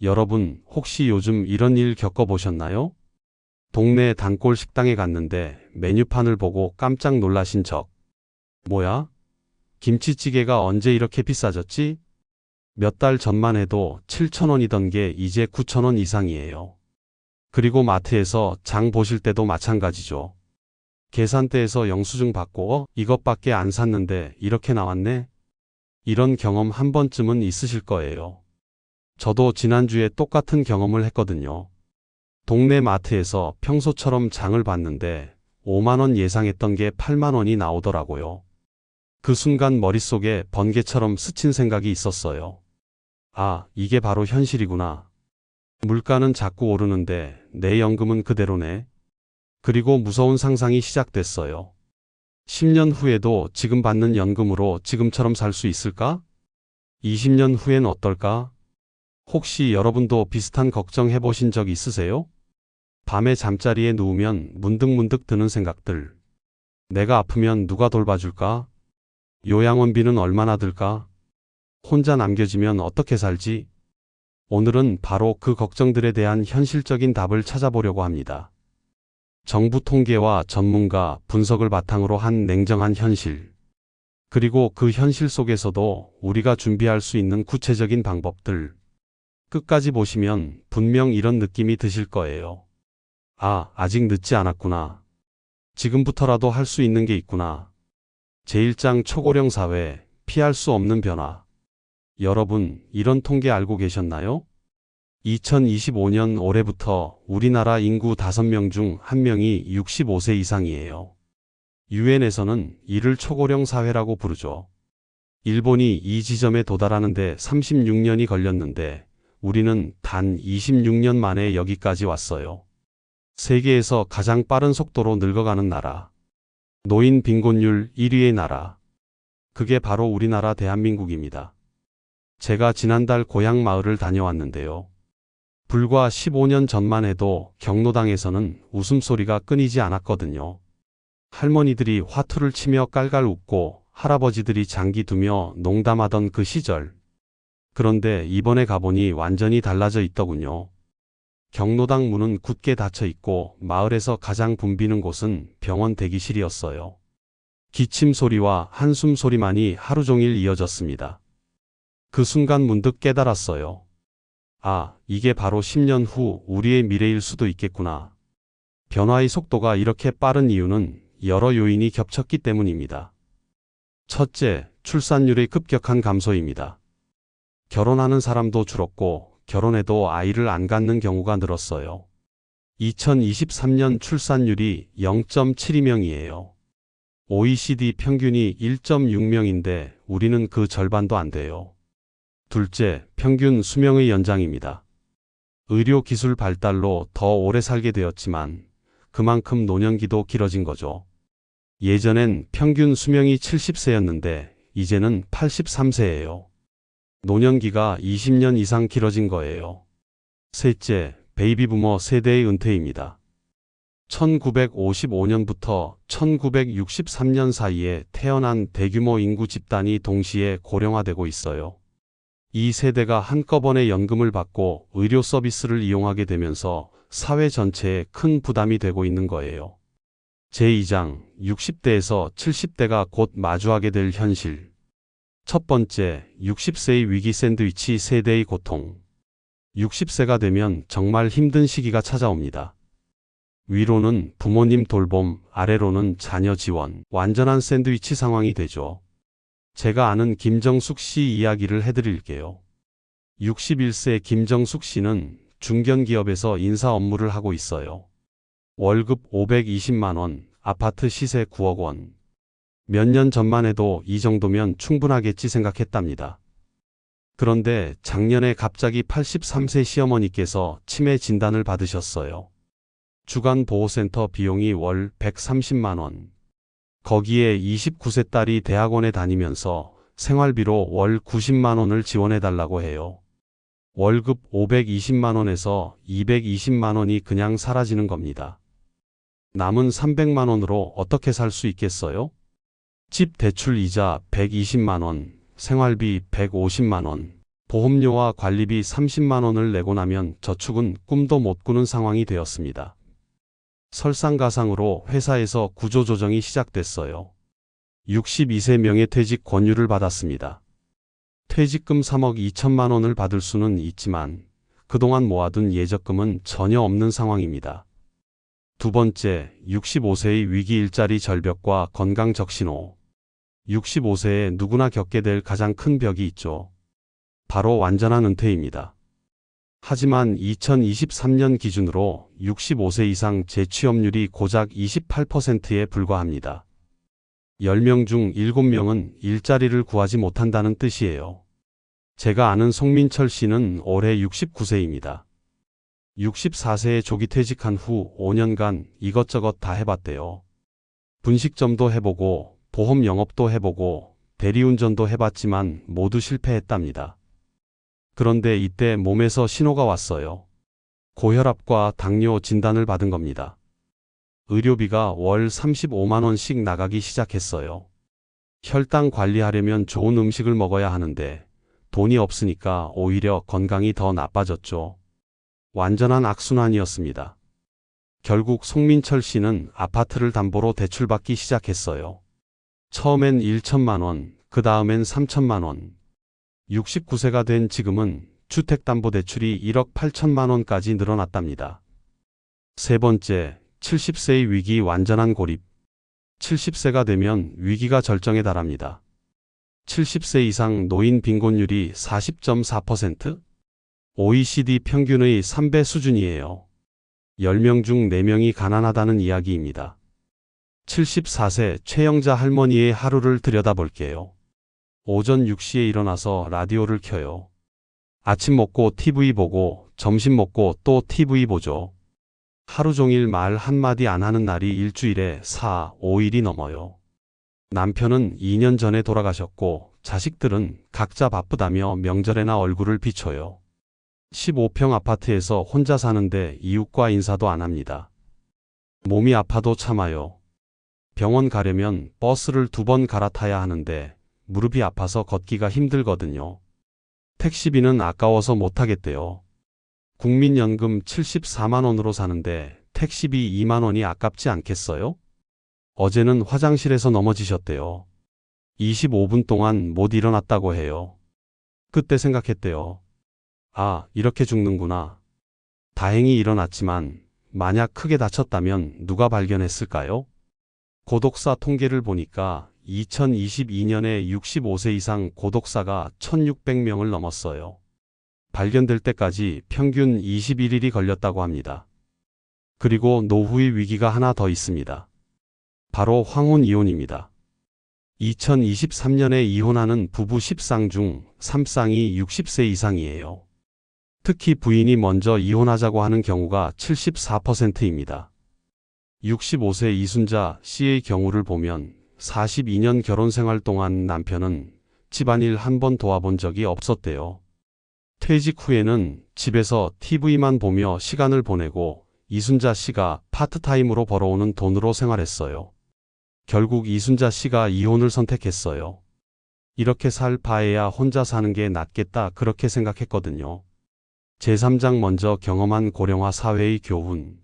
여러분, 혹시 요즘 이런 일 겪어보셨나요? 동네 단골 식당에 갔는데 메뉴판을 보고 깜짝 놀라신 적. 뭐야? 김치찌개가 언제 이렇게 비싸졌지? 몇 달 전만 해도 7,000원이던 게 이제 9,000원 이상이에요. 그리고 마트에서 장 보실 때도 마찬가지죠. 계산대에서 영수증 받고 이것밖에 안 샀는데 이렇게 나왔네? 이런 경험 한 번쯤은 있으실 거예요. 저도 지난주에 똑같은 경험을 했거든요. 동네 마트에서 평소처럼 장을 봤는데 5만 원 예상했던 게 8만 원이 나오더라고요. 그 순간 머릿속에 번개처럼 스친 생각이 있었어요. 아, 이게 바로 현실이구나. 물가는 자꾸 오르는데 내 연금은 그대로네. 그리고 무서운 상상이 시작됐어요. 10년 후에도 지금 받는 연금으로 지금처럼 살 수 있을까? 20년 후엔 어떨까? 혹시 여러분도 비슷한 걱정 해보신 적 있으세요? 밤에 잠자리에 누우면 문득문득 드는 생각들. 내가 아프면 누가 돌봐줄까? 요양원비는 얼마나 들까? 혼자 남겨지면 어떻게 살지? 오늘은 바로 그 걱정들에 대한 현실적인 답을 찾아보려고 합니다. 정부 통계와 전문가 분석을 바탕으로 한 냉정한 현실. 그리고 그 현실 속에서도 우리가 준비할 수 있는 구체적인 방법들. 끝까지 보시면 분명 이런 느낌이 드실 거예요. 아, 아직 늦지 않았구나. 지금부터라도 할 수 있는 게 있구나. 제1장 초고령 사회, 피할 수 없는 변화. 여러분, 이런 통계 알고 계셨나요? 2025년 올해부터 우리나라 인구 5명 중 1명이 65세 이상이에요. 유엔에서는 이를 초고령 사회라고 부르죠. 일본이 이 지점에 도달하는데 36년이 걸렸는데 우리는 단 26년 만에 여기까지 왔어요. 세계에서 가장 빠른 속도로 늙어가는 나라. 노인 빈곤율 1위의 나라. 그게 바로 우리나라 대한민국입니다. 제가 지난달 고향 마을을 다녀왔는데요. 불과 15년 전만 해도 경로당에서는 웃음소리가 끊이지 않았거든요. 할머니들이 화투를 치며 깔깔 웃고 할아버지들이 장기 두며 농담하던 그 시절. 그런데 이번에 가보니 완전히 달라져 있더군요. 경로당 문은 굳게 닫혀 있고 마을에서 가장 붐비는 곳은 병원 대기실이었어요. 기침 소리와 한숨 소리만이 하루 종일 이어졌습니다. 그 순간 문득 깨달았어요. 아, 이게 바로 10년 후 우리의 미래일 수도 있겠구나. 변화의 속도가 이렇게 빠른 이유는 여러 요인이 겹쳤기 때문입니다. 첫째, 출산율의 급격한 감소입니다. 결혼하는 사람도 줄었고 결혼해도 아이를 안 갖는 경우가 늘었어요. 2023년 출산율이 0.72명이에요. OECD 평균이 1.6명인데 우리는 그 절반도 안 돼요. 둘째, 평균 수명의 연장입니다. 의료기술 발달로 더 오래 살게 되었지만 그만큼 노년기도 길어진 거죠. 예전엔 평균 수명이 70세였는데 이제는 83세예요. 노년기가 20년 이상 길어진 거예요. 셋째, 베이비부머 세대의 은퇴입니다. 1955년부터 1963년 사이에 태어난 대규모 인구 집단이 동시에 고령화되고 있어요. 이 세대가 한꺼번에 연금을 받고 의료 서비스를 이용하게 되면서 사회 전체에 큰 부담이 되고 있는 거예요. 제2장, 60대에서 70대가 곧 마주하게 될 현실. 첫 번째, 60세의 위기 샌드위치 세대의 고통. 60세가 되면 정말 힘든 시기가 찾아옵니다. 위로는 부모님 돌봄, 아래로는 자녀 지원, 완전한 샌드위치 상황이 되죠. 제가 아는 김정숙 씨 이야기를 해드릴게요. 61세 김정숙 씨는 중견기업에서 인사 업무를 하고 있어요. 월급 520만 원, 아파트 시세 9억 원. 몇 년 전만 해도 이 정도면 충분하겠지 생각했답니다. 그런데 작년에 갑자기 83세 시어머니께서 치매 진단을 받으셨어요. 주간보호센터 비용이 월 130만 원. 거기에 29세 딸이 대학원에 다니면서 생활비로 월 90만 원을 지원해달라고 해요. 월급 520만 원에서 220만 원이 그냥 사라지는 겁니다. 남은 300만 원으로 어떻게 살 수 있겠어요? 집 대출 이자 120만 원, 생활비 150만 원, 보험료와 관리비 30만 원을 내고 나면 저축은 꿈도 못 꾸는 상황이 되었습니다. 설상가상으로 회사에서 구조조정이 시작됐어요. 62세 명예퇴직 권유를 받았습니다. 퇴직금 3억 2천만 원을 받을 수는 있지만 그동안 모아둔 예적금은 전혀 없는 상황입니다. 두 번째, 65세의 위기 일자리 절벽과 건강 적신호. 65세에 누구나 겪게 될 가장 큰 벽이 있죠. 바로 완전한 은퇴입니다. 하지만 2023년 기준으로 65세 이상 재취업률이 고작 28%에 불과합니다. 10명 중 7명은 일자리를 구하지 못한다는 뜻이에요. 제가 아는 송민철 씨는 올해 69세입니다. 64세에 조기 퇴직한 후 5년간 이것저것 다 해봤대요. 분식점도 해보고 보험 영업도 해보고 대리운전도 해봤지만 모두 실패했답니다. 그런데 이때 몸에서 신호가 왔어요. 고혈압과 당뇨 진단을 받은 겁니다. 의료비가 월 35만 원씩 나가기 시작했어요. 혈당 관리하려면 좋은 음식을 먹어야 하는데 돈이 없으니까 오히려 건강이 더 나빠졌죠. 완전한 악순환이었습니다. 결국 송민철 씨는 아파트를 담보로 대출받기 시작했어요. 처음엔 1천만 원, 그 다음엔 3천만 원. 69세가 된 지금은 주택담보대출이 1억 8천만 원까지 늘어났답니다. 세 번째, 70세의 위기 완전한 고립. 70세가 되면 위기가 절정에 달합니다. 70세 이상 노인 빈곤율이 40.4%? OECD 평균의 3배 수준이에요. 10명 중 4명이 가난하다는 이야기입니다. 74세 최영자 할머니의 하루를 들여다볼게요. 오전 6시에 일어나서 라디오를 켜요. 아침 먹고 TV 보고 점심 먹고 또 TV 보죠. 하루 종일 말 한마디 안 하는 날이 일주일에 4, 5일이 넘어요. 남편은 2년 전에 돌아가셨고 자식들은 각자 바쁘다며 명절에나 얼굴을 비춰요. 15평 아파트에서 혼자 사는데 이웃과 인사도 안 합니다. 몸이 아파도 참아요. 병원 가려면 버스를 2번 갈아타야 하는데 무릎이 아파서 걷기가 힘들거든요. 택시비는 아까워서 못하겠대요. 국민연금 74만 원으로 사는데 택시비 2만 원이 아깝지 않겠어요? 어제는 화장실에서 넘어지셨대요. 25분 동안 못 일어났다고 해요. 그때 생각했대요. 아, 이렇게 죽는구나. 다행히 일어났지만 만약 크게 다쳤다면 누가 발견했을까요? 고독사 통계를 보니까 2022년에 65세 이상 고독사가 1600명을 넘었어요. 발견될 때까지 평균 21일이 걸렸다고 합니다. 그리고 노후의 위기가 하나 더 있습니다. 바로 황혼 이혼입니다. 2023년에 이혼하는 부부 10쌍 중 3쌍이 60세 이상이에요. 특히 부인이 먼저 이혼하자고 하는 경우가 74%입니다. 65세 이순자 씨의 경우를 보면 42년 결혼 생활 동안 남편은 집안일 한 번 도와본 적이 없었대요. 퇴직 후에는 집에서 TV만 보며 시간을 보내고 이순자 씨가 파트타임으로 벌어오는 돈으로 생활했어요. 결국 이순자 씨가 이혼을 선택했어요. 이렇게 살 바에야 혼자 사는 게 낫겠다 그렇게 생각했거든요. 제3장 먼저 경험한 고령화 사회의 교훈.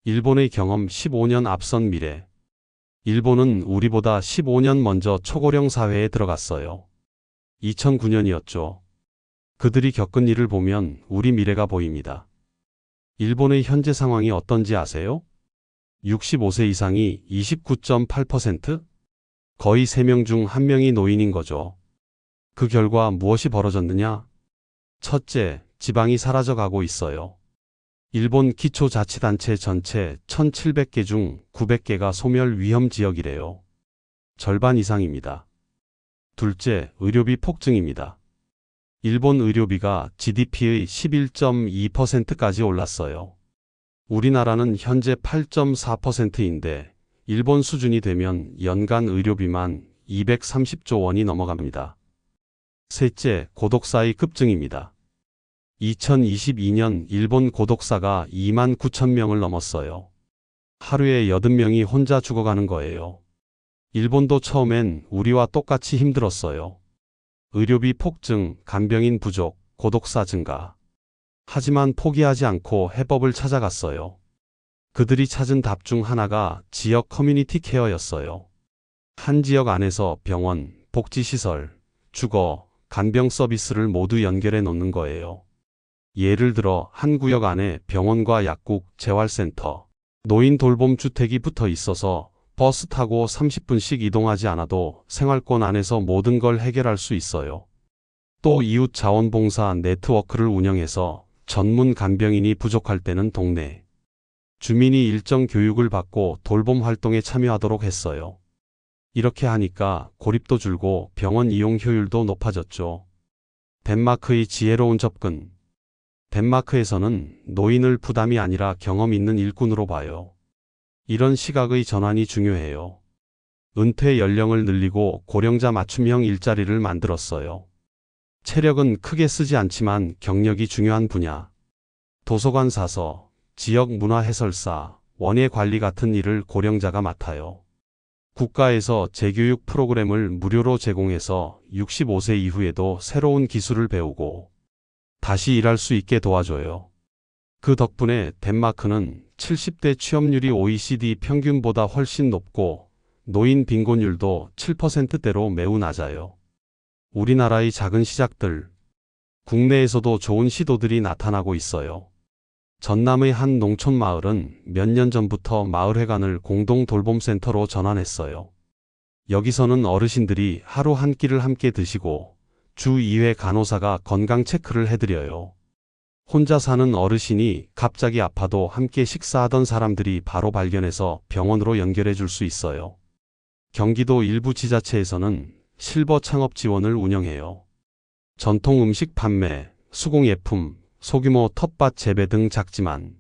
일본의 경험 15년 앞선 미래. 일본은 우리보다 15년 먼저 초고령 사회에 들어갔어요. 2009년이었죠. 그들이 겪은 일을 보면 우리 미래가 보입니다. 일본의 현재 상황이 어떤지 아세요? 65세 이상이 29.8%? 거의 3명 중 1명이 노인인 거죠. 그 결과 무엇이 벌어졌느냐? 첫째, 지방이 사라져가고 있어요. 일본 기초자치단체 전체 1700개 중 900개가 소멸 위험 지역이래요. 절반 이상입니다. 둘째, 의료비 폭증입니다. 일본 의료비가 GDP의 11.2%까지 올랐어요. 우리나라는 현재 8.4%인데 일본 수준이 되면 연간 의료비만 230조 원이 넘어갑니다. 셋째, 고독사의 급증입니다. 2022년 일본 고독사가 2만 9천 명을 넘었어요. 하루에 80명이 혼자 죽어가는 거예요. 일본도 처음엔 우리와 똑같이 힘들었어요. 의료비 폭증, 간병인 부족, 고독사 증가. 하지만 포기하지 않고 해법을 찾아갔어요. 그들이 찾은 답 중 하나가 지역 커뮤니티 케어였어요. 한 지역 안에서 병원, 복지시설, 주거, 간병 서비스를 모두 연결해 놓는 거예요. 예를 들어 한 구역 안에 병원과 약국, 재활센터, 노인 돌봄 주택이 붙어 있어서 버스 타고 30분씩 이동하지 않아도 생활권 안에서 모든 걸 해결할 수 있어요. 또 이웃 자원봉사 네트워크를 운영해서 전문 간병인이 부족할 때는 동네 주민이 일정 교육을 받고 돌봄 활동에 참여하도록 했어요. 이렇게 하니까 고립도 줄고 병원 이용 효율도 높아졌죠. 덴마크의 지혜로운 접근. 덴마크에서는 노인을 부담이 아니라 경험 있는 일꾼으로 봐요. 이런 시각의 전환이 중요해요. 은퇴 연령을 늘리고 고령자 맞춤형 일자리를 만들었어요. 체력은 크게 쓰지 않지만 경력이 중요한 분야. 도서관 사서, 지역 문화 해설사, 원예 관리 같은 일을 고령자가 맡아요. 국가에서 재교육 프로그램을 무료로 제공해서 65세 이후에도 새로운 기술을 배우고 다시 일할 수 있게 도와줘요. 그 덕분에 덴마크는 70대 취업률이 OECD 평균보다 훨씬 높고 노인 빈곤율도 7%대로 매우 낮아요. 우리나라의 작은 시작들, 국내에서도 좋은 시도들이 나타나고 있어요. 전남의 한 농촌 마을은 몇 년 전부터 마을회관을 공동 돌봄센터로 전환했어요. 여기서는 어르신들이 하루 한 끼를 함께 드시고 주 2회 간호사가 건강 체크를 해드려요. 혼자 사는 어르신이 갑자기 아파도 함께 식사하던 사람들이 바로 발견해서 병원으로 연결해 줄 수 있어요. 경기도 일부 지자체에서는 실버 창업 지원을 운영해요. 전통 음식 판매, 수공예품, 소규모 텃밭 재배 등 작지만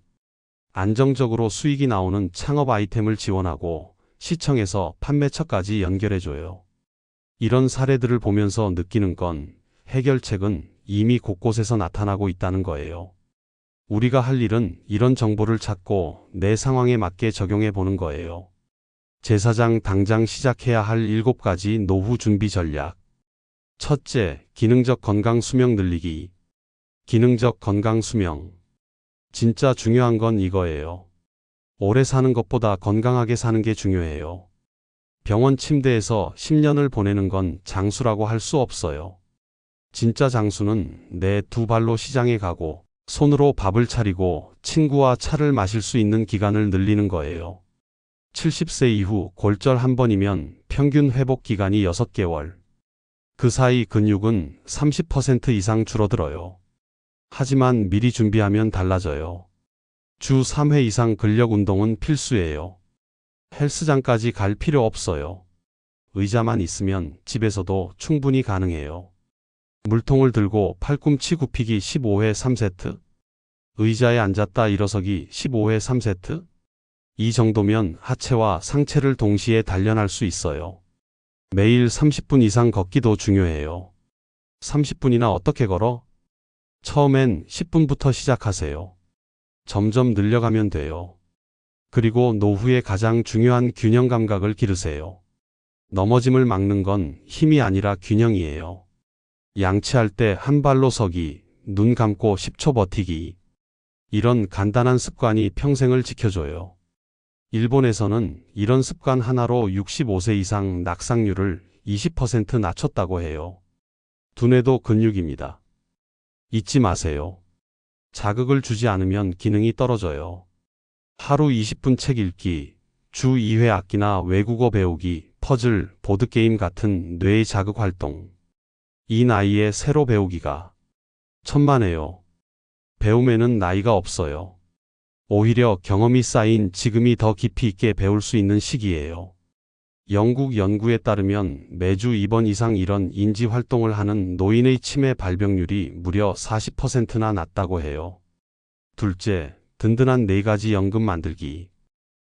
안정적으로 수익이 나오는 창업 아이템을 지원하고 시청에서 판매처까지 연결해줘요. 이런 사례들을 보면서 느끼는 건 해결책은 이미 곳곳에서 나타나고 있다는 거예요. 우리가 할 일은 이런 정보를 찾고 내 상황에 맞게 적용해 보는 거예요. 제사장 당장 시작해야 할 7가지 노후 준비 전략. 첫째, 기능적 건강 수명 늘리기. 기능적 건강 수명. 진짜 중요한 건 이거예요. 오래 사는 것보다 건강하게 사는 게 중요해요. 병원 침대에서 10년을 보내는 건 장수라고 할 수 없어요. 진짜 장수는 내 두 발로 시장에 가고 손으로 밥을 차리고 친구와 차를 마실 수 있는 기간을 늘리는 거예요. 70세 이후 골절 한 번이면 평균 회복 기간이 6개월. 그 사이 근육은 30% 이상 줄어들어요. 하지만 미리 준비하면 달라져요. 주 3회 이상 근력 운동은 필수예요. 헬스장까지 갈 필요 없어요. 의자만 있으면 집에서도 충분히 가능해요. 물통을 들고 팔꿈치 굽히기 15회 3세트. 의자에 앉았다 일어서기 15회 3세트. 이 정도면 하체와 상체를 동시에 단련할 수 있어요. 매일 30분 이상 걷기도 중요해요. 30분이나 어떻게 걸어? 처음엔 10분부터 시작하세요. 점점 늘려가면 돼요. 그리고 노후에 가장 중요한 균형 감각을 기르세요. 넘어짐을 막는 건 힘이 아니라 균형이에요. 양치할 때 한 발로 서기, 눈 감고 10초 버티기. 이런 간단한 습관이 평생을 지켜줘요. 일본에서는 이런 습관 하나로 65세 이상 낙상률을 20% 낮췄다고 해요. 두뇌도 근육입니다. 잊지 마세요. 자극을 주지 않으면 기능이 떨어져요. 하루 20분 책 읽기, 주 2회 악기나 외국어 배우기, 퍼즐, 보드게임 같은 뇌의 자극 활동. 이 나이에 새로 배우기가 천만에요. 배움에는 나이가 없어요. 오히려 경험이 쌓인 지금이 더 깊이 있게 배울 수 있는 시기예요. 영국 연구에 따르면 매주 2번 이상 이런 인지 활동을 하는 노인의 치매 발병률이 무려 40%나 낮다고 해요. 둘째, 든든한 4가지 연금 만들기.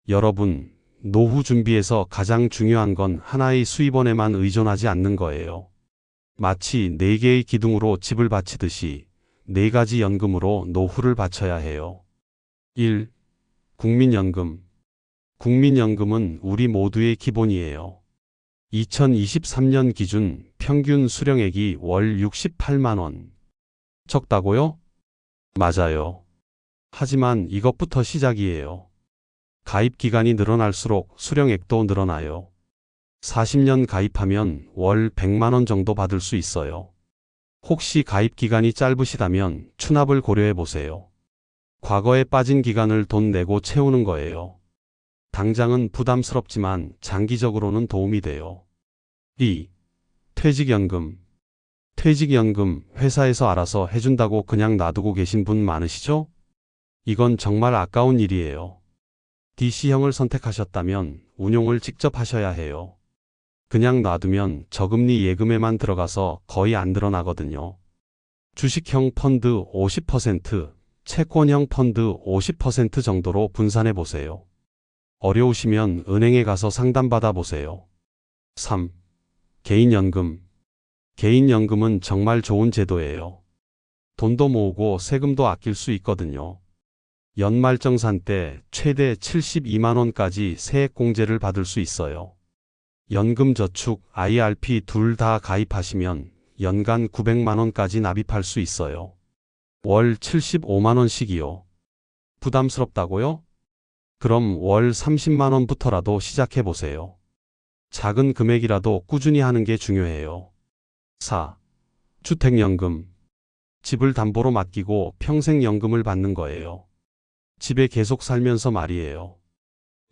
여러분, 노후 준비에서 가장 중요한 건 하나의 수입원에만 의존하지 않는 거예요. 마치 4개의 기둥으로 집을 바치듯이 4가지 연금으로 노후를 바쳐야 해요. 1. 국민연금. 국민연금은 우리 모두의 기본이에요. 2023년 기준 평균 수령액이 월 68만 원. 적다고요? 맞아요. 하지만 이것부터 시작이에요. 가입 기간이 늘어날수록 수령액도 늘어나요. 40년 가입하면 월 100만 원 정도 받을 수 있어요. 혹시 가입 기간이 짧으시다면 추납을 고려해 보세요. 과거에 빠진 기간을 돈 내고 채우는 거예요. 당장은 부담스럽지만 장기적으로는 도움이 돼요. 2. 퇴직연금. 퇴직연금 회사에서 알아서 해준다고 그냥 놔두고 계신 분 많으시죠? 이건 정말 아까운 일이에요. DC형을 선택하셨다면 운용을 직접 하셔야 해요. 그냥 놔두면 저금리 예금에만 들어가서 거의 안 드러나거든요. 주식형 펀드 50%, 채권형 펀드 50% 정도로 분산해 보세요. 어려우시면 은행에 가서 상담받아 보세요. 3. 개인연금. 개인연금은 정말 좋은 제도예요. 돈도 모으고 세금도 아낄 수 있거든요. 연말정산 때 최대 72만 원까지 세액공제를 받을 수 있어요. 연금저축, IRP 둘 다 가입하시면 연간 900만 원까지 납입할 수 있어요. 월 75만 원씩이요. 부담스럽다고요? 그럼 월 30만 원부터라도 시작해 보세요. 작은 금액이라도 꾸준히 하는 게 중요해요. 4. 주택연금. 집을 담보로 맡기고 평생 연금을 받는 거예요. 집에 계속 살면서 말이에요.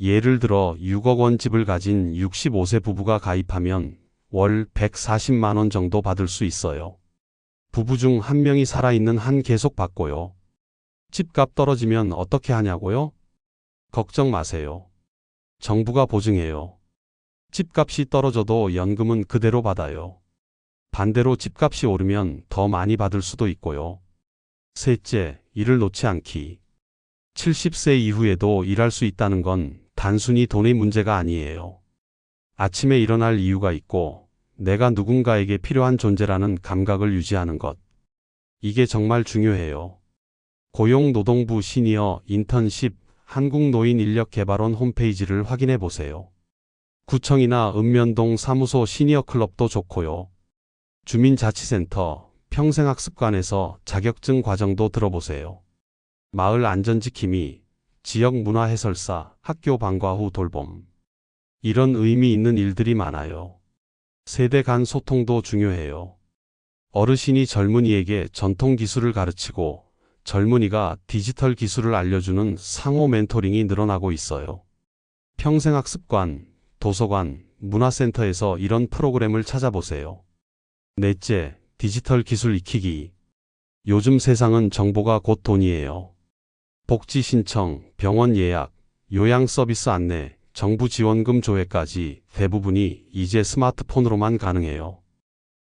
예를 들어 6억 원 집을 가진 65세 부부가 가입하면 월 140만 원 정도 받을 수 있어요. 부부 중 한 명이 살아있는 한 계속 받고요. 집값 떨어지면 어떻게 하냐고요? 걱정 마세요. 정부가 보증해요. 집값이 떨어져도 연금은 그대로 받아요. 반대로 집값이 오르면 더 많이 받을 수도 있고요. 셋째, 일을 놓지 않기. 70세 이후에도 일할 수 있다는 건 단순히 돈의 문제가 아니에요. 아침에 일어날 이유가 있고 내가 누군가에게 필요한 존재라는 감각을 유지하는 것. 이게 정말 중요해요. 고용노동부 시니어 인턴십 한국노인인력개발원 홈페이지를 확인해 보세요. 구청이나 읍면동 사무소 시니어 클럽도 좋고요. 주민자치센터, 평생학습관에서 자격증 과정도 들어보세요. 마을 안전지킴이, 지역문화해설사, 학교 방과 후 돌봄. 이런 의미 있는 일들이 많아요. 세대 간 소통도 중요해요. 어르신이 젊은이에게 전통 기술을 가르치고 젊은이가 디지털 기술을 알려주는 상호 멘토링이 늘어나고 있어요. 평생학습관, 도서관, 문화센터에서 이런 프로그램을 찾아보세요. 넷째, 디지털 기술 익히기. 요즘 세상은 정보가 곧 돈이에요. 복지 신청, 병원 예약, 요양 서비스 안내, 정부 지원금 조회까지 대부분이 이제 스마트폰으로만 가능해요.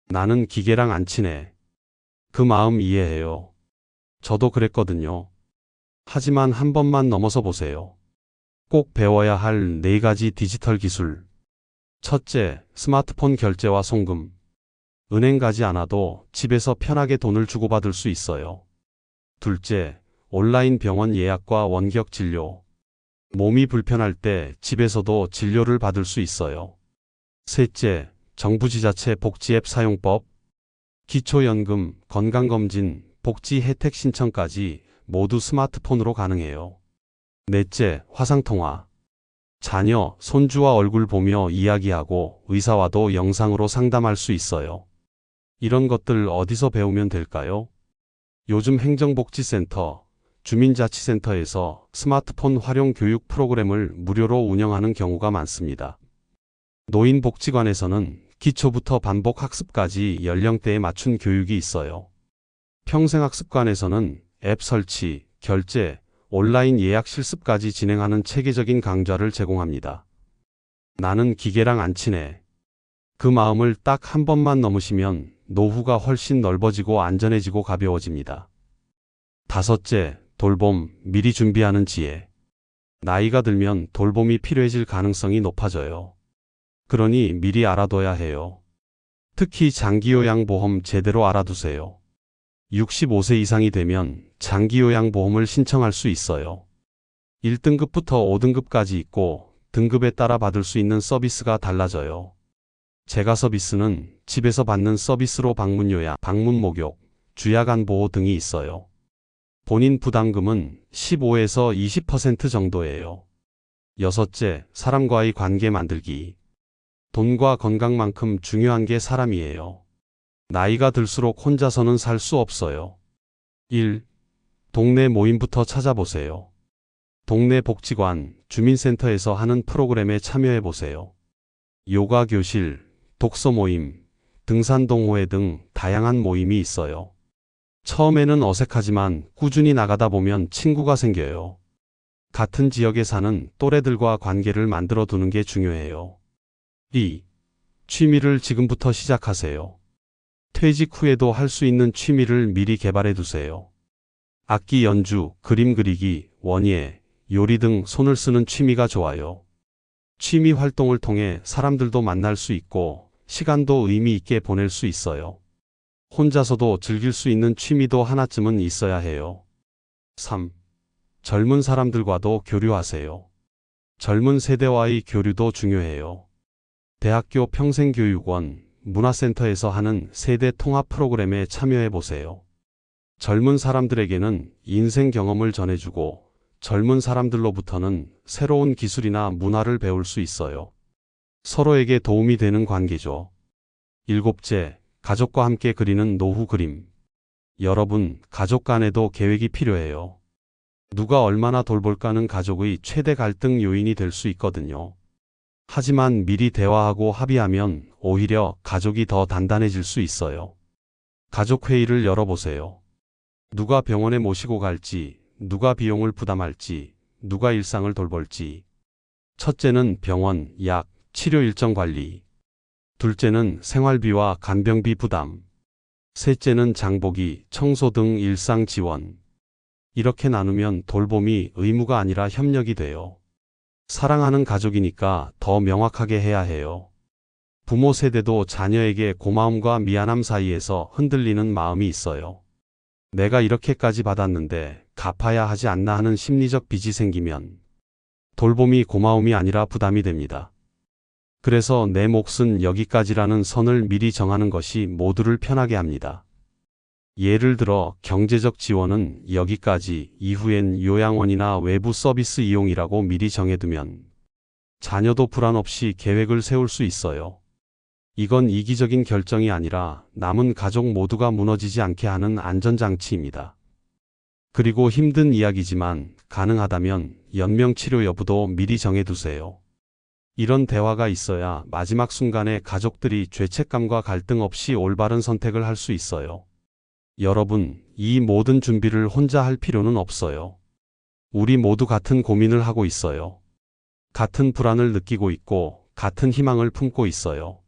나는 기계랑 안 친해. 그 마음 이해해요. 저도 그랬거든요. 하지만 한 번만 넘어서 보세요. 꼭 배워야 할 4가지 디지털 기술. 첫째, 스마트폰 결제와 송금. 은행 가지 않아도 집에서 편하게 돈을 주고받을 수 있어요. 둘째, 온라인 병원 예약과 원격 진료. 몸이 불편할 때 집에서도 진료를 받을 수 있어요. 셋째, 정부 지자체 복지 앱 사용법. 기초연금, 건강검진, 복지 혜택 신청까지 모두 스마트폰으로 가능해요. 넷째, 화상통화. 자녀, 손주와 얼굴 보며 이야기하고 의사와도 영상으로 상담할 수 있어요. 이런 것들 어디서 배우면 될까요? 요즘 행정복지센터, 주민자치센터에서 스마트폰 활용 교육 프로그램을 무료로 운영하는 경우가 많습니다. 노인복지관에서는 기초부터 반복 학습까지 연령대에 맞춘 교육이 있어요. 평생학습관에서는 앱 설치, 결제, 온라인 예약 실습까지 진행하는 체계적인 강좌를 제공합니다. 나는 기계랑 안 친해. 그 마음을 딱 한 번만 넘으시면 노후가 훨씬 넓어지고 안전해지고 가벼워집니다. 다섯째, 돌봄, 미리 준비하는 지혜. 나이가 들면 돌봄이 필요해질 가능성이 높아져요. 그러니 미리 알아둬야 해요. 특히 장기요양보험 제대로 알아두세요. 65세 이상이 되면 장기요양보험을 신청할 수 있어요. 1등급부터 5등급까지 있고 등급에 따라 받을 수 있는 서비스가 달라져요. 제가 서비스는 집에서 받는 서비스로 방문 요약, 방문 목욕, 주야간 보호 등이 있어요. 본인 부담금은 15에서 20% 정도예요. 여섯째, 사람과의 관계 만들기. 돈과 건강만큼 중요한 게 사람이에요. 나이가 들수록 혼자서는 살 수 없어요. 1. 동네 모임부터 찾아보세요. 동네 복지관, 주민센터에서 하는 프로그램에 참여해 보세요. 요가 교실, 독서 모임, 등산 동호회 등 다양한 모임이 있어요. 처음에는 어색하지만 꾸준히 나가다 보면 친구가 생겨요. 같은 지역에 사는 또래들과 관계를 만들어 두는 게 중요해요. 2. 취미를 지금부터 시작하세요. 퇴직 후에도 할 수 있는 취미를 미리 개발해 두세요. 악기 연주, 그림 그리기, 원예, 요리 등 손을 쓰는 취미가 좋아요. 취미 활동을 통해 사람들도 만날 수 있고 시간도 의미 있게 보낼 수 있어요. 혼자서도 즐길 수 있는 취미도 하나쯤은 있어야 해요. 3. 젊은 사람들과도 교류하세요. 젊은 세대와의 교류도 중요해요. 대학교 평생교육원, 문화센터에서 하는 세대 통합 프로그램에 참여해 보세요. 젊은 사람들에게는 인생 경험을 전해주고 젊은 사람들로부터는 새로운 기술이나 문화를 배울 수 있어요. 서로에게 도움이 되는 관계죠. 7째, 가족과 함께 그리는 노후 그림. 여러분, 가족 간에도 계획이 필요해요. 누가 얼마나 돌볼까는 가족의 최대 갈등 요인이 될 수 있거든요. 하지만 미리 대화하고 합의하면 오히려 가족이 더 단단해질 수 있어요. 가족 회의를 열어보세요. 누가 병원에 모시고 갈지, 누가 비용을 부담할지, 누가 일상을 돌볼지. 첫째는 병원, 약, 치료 일정 관리. 둘째는 생활비와 간병비 부담. 셋째는 장보기, 청소 등 일상 지원. 이렇게 나누면 돌봄이 의무가 아니라 협력이 돼요. 사랑하는 가족이니까 더 명확하게 해야 해요. 부모 세대도 자녀에게 고마움과 미안함 사이에서 흔들리는 마음이 있어요. 내가 이렇게까지 받았는데 갚아야 하지 않나 하는 심리적 빚이 생기면 돌봄이 고마움이 아니라 부담이 됩니다. 그래서 내 몫은 여기까지라는 선을 미리 정하는 것이 모두를 편하게 합니다. 예를 들어 경제적 지원은 여기까지, 이후엔 요양원이나 외부 서비스 이용이라고 미리 정해두면 자녀도 불안 없이 계획을 세울 수 있어요. 이건 이기적인 결정이 아니라 남은 가족 모두가 무너지지 않게 하는 안전장치입니다. 그리고 힘든 이야기지만 가능하다면 연명치료 여부도 미리 정해두세요. 이런 대화가 있어야 마지막 순간에 가족들이 죄책감과 갈등 없이 올바른 선택을 할 수 있어요. 여러분, 이 모든 준비를 혼자 할 필요는 없어요. 우리 모두 같은 고민을 하고 있어요. 같은 불안을 느끼고 있고 같은 희망을 품고 있어요.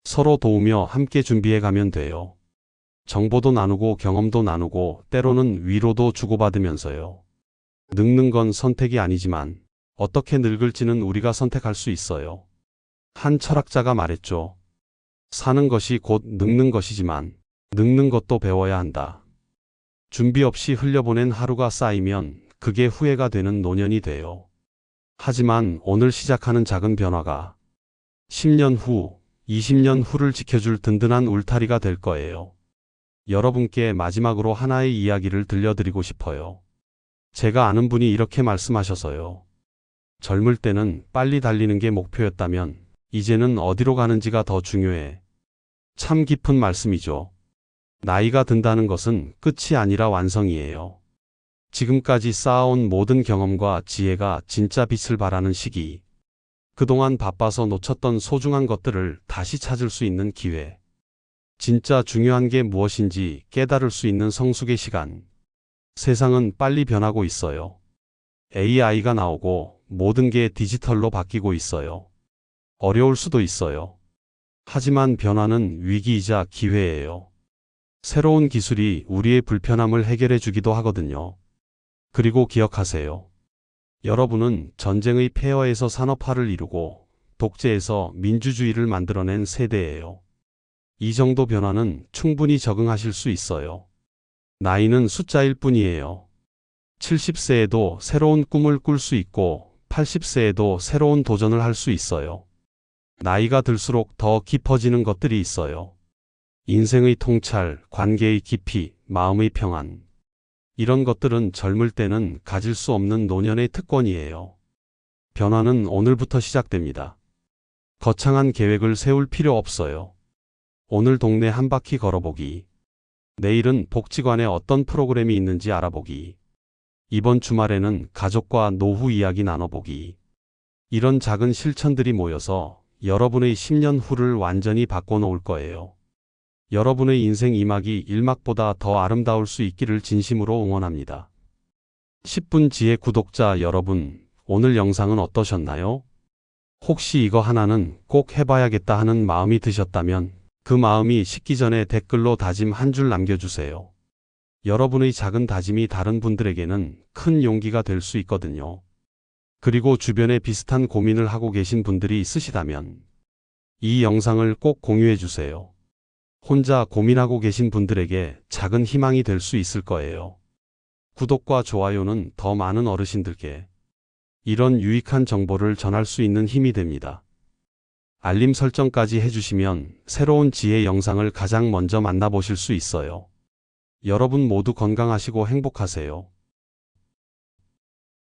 서로 도우며 함께 준비해 가면 돼요. 정보도 나누고 경험도 나누고 때로는 위로도 주고받으면서요. 늙는 건 선택이 아니지만 어떻게 늙을지는 우리가 선택할 수 있어요. 한 철학자가 말했죠. 사는 것이 곧 늙는 것이지만 늙는 것도 배워야 한다. 준비 없이 흘려보낸 하루가 쌓이면 그게 후회가 되는 노년이 돼요. 하지만 오늘 시작하는 작은 변화가 10년 후, 20년 후를 지켜줄 든든한 울타리가 될 거예요. 여러분께 마지막으로 하나의 이야기를 들려드리고 싶어요. 제가 아는 분이 이렇게 말씀하셔서요. 젊을 때는 빨리 달리는 게 목표였다면 이제는 어디로 가는지가 더 중요해. 참 깊은 말씀이죠. 나이가 든다는 것은 끝이 아니라 완성이에요. 지금까지 쌓아온 모든 경험과 지혜가 진짜 빛을 발하는 시기. 그동안 바빠서 놓쳤던 소중한 것들을 다시 찾을 수 있는 기회. 진짜 중요한 게 무엇인지 깨달을 수 있는 성숙의 시간. 세상은 빨리 변하고 있어요. AI가 나오고 모든 게 디지털로 바뀌고 있어요. 어려울 수도 있어요. 하지만 변화는 위기이자 기회예요. 새로운 기술이 우리의 불편함을 해결해 주기도 하거든요. 그리고 기억하세요. 여러분은 전쟁의 폐허에서 산업화를 이루고 독재에서 민주주의를 만들어낸 세대예요. 이 정도 변화는 충분히 적응하실 수 있어요. 나이는 숫자일 뿐이에요. 70세에도 새로운 꿈을 꿀 수 있고 80세에도 새로운 도전을 할 수 있어요. 나이가 들수록 더 깊어지는 것들이 있어요. 인생의 통찰, 관계의 깊이, 마음의 평안. 이런 것들은 젊을 때는 가질 수 없는 노년의 특권이에요. 변화는 오늘부터 시작됩니다. 거창한 계획을 세울 필요 없어요. 오늘 동네 한 바퀴 걸어보기. 내일은 복지관에 어떤 프로그램이 있는지 알아보기. 이번 주말에는 가족과 노후 이야기 나눠보기. 이런 작은 실천들이 모여서 여러분의 10년 후를 완전히 바꿔놓을 거예요. 여러분의 인생 2막이 1막보다 더 아름다울 수 있기를 진심으로 응원합니다. 10분 지혜 구독자 여러분, 오늘 영상은 어떠셨나요? 혹시 이거 하나는 꼭 해봐야겠다 하는 마음이 드셨다면 그 마음이 식기 전에 댓글로 다짐 한 줄 남겨주세요. 여러분의 작은 다짐이 다른 분들에게는 큰 용기가 될 수 있거든요. 그리고 주변에 비슷한 고민을 하고 계신 분들이 있으시다면 이 영상을 꼭 공유해 주세요. 혼자 고민하고 계신 분들에게 작은 희망이 될 수 있을 거예요. 구독과 좋아요는 더 많은 어르신들께 이런 유익한 정보를 전할 수 있는 힘이 됩니다. 알림 설정까지 해주시면 새로운 지혜 영상을 가장 먼저 만나보실 수 있어요. 여러분 모두 건강하시고 행복하세요.